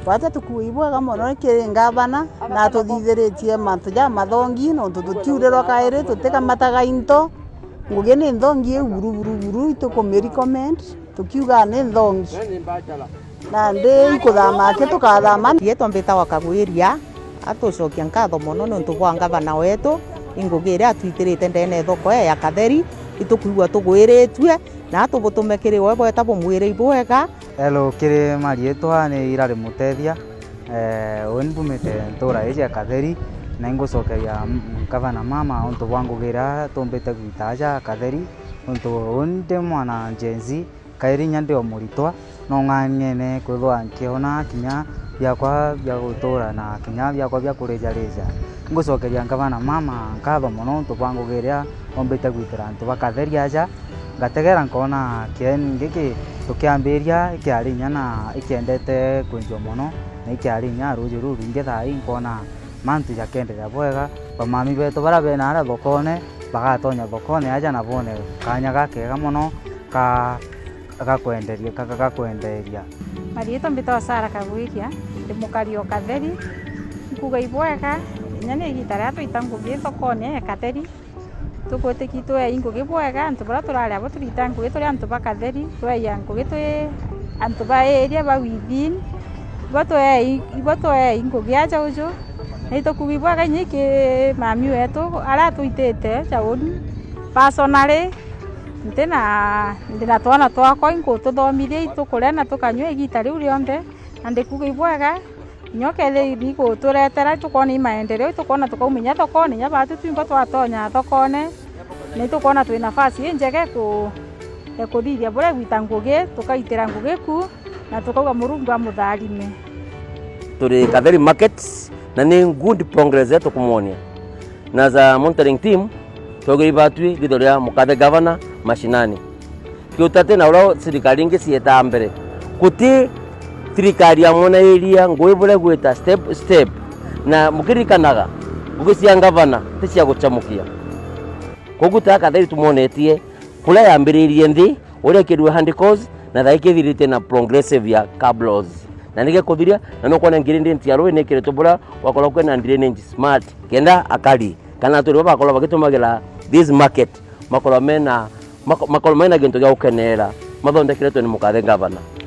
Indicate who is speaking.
Speaker 1: Wata tukuibwa kama no ngavana na tuthithiretie mantu ja mathongi no tutiurerwa kaire tuteka mataga into ngugi ni thongi buru tukumiri comment tukiuga ni thongi na ndi ikuthama ke tukathama
Speaker 2: yetu mbita wakagwiria atucokia nkatho muno nontu bwa ngavana wetu ingugi ria atwitirite ndene thoko ya Katheri itukuigua tugwiritwe na tubutumekiri we bweta bumwire bwega.
Speaker 3: Hello kiri marietwa ni Irari Mutethia wenbumite ntura ije Katheri na ingucokeria ngavana mama onto bwangugira tumbite gwitaja Katheri onto onde mwana Gen-Z kairi nyande o muritwa no ng'ang'ene kwithwa nkiona kinya byakwa bya gutura na kinya byakwa bya kurejareja ngucokeria ngavana mama nkatho muno onto bwangugira ombite gwitira ntu ba Katheri aja ngategera nkona kieni ngiki tukiambiria ikiari nyana ikiendete kwenjo muno na ikiari nya ruju ruru ngetha inkona mantu jakenderea bwega bamami betu bara bena ara thokone bagatonya thokone aja na bone kanya gakega muno gakwenderia
Speaker 4: Marieto mbito Sara Kagwiria ndi mukari o Katheri nkuga ibwega nyane igitara twitangugie thokone Katheri tukweteki twe ingugi bwega antu bara turare abo turitangugie turi antu ba Katheri twe yangugi twe antu ba area ba within ibo ingugi aja ujo nito kubibwaga nyiki mami wetu ara tuitete chauni personally ndina twana twakwa ingo tuthomithie itukure na tukanywa igita riu rionde andi kuga ibwega nyokethe iko turetera tukona imaendeleo tukona tukaumenya thokone nya batu twingo twatonya thokone ni tukona twi nafasi njege kuthithia bure gwita ngugi tukaitira ngugi ku na tukauga Murungu amutharime.
Speaker 5: Turi Katheri market na ni good progress yetu kumuonia na za monitoring team togiri batwi githoria mukathe governor mashinani kiutate na uro serikali ingi cieta mbere kuti serikali ya mona area ngoi bure gwita step na mukirikanaga ugisia governor ticia guchamukia koguta Katheri tumonetie kula yambiririe nthi uria kirwe handicause na thaikithirite na progressive ya cablos na nige kuthiria na no kona ngirindi ntiaro ni kireto bura wakola kwena drainage smart kenda akali kana turi bakola bagitumagira this market makola mena gintu gya ukenera mathondekire ni mukathe governor.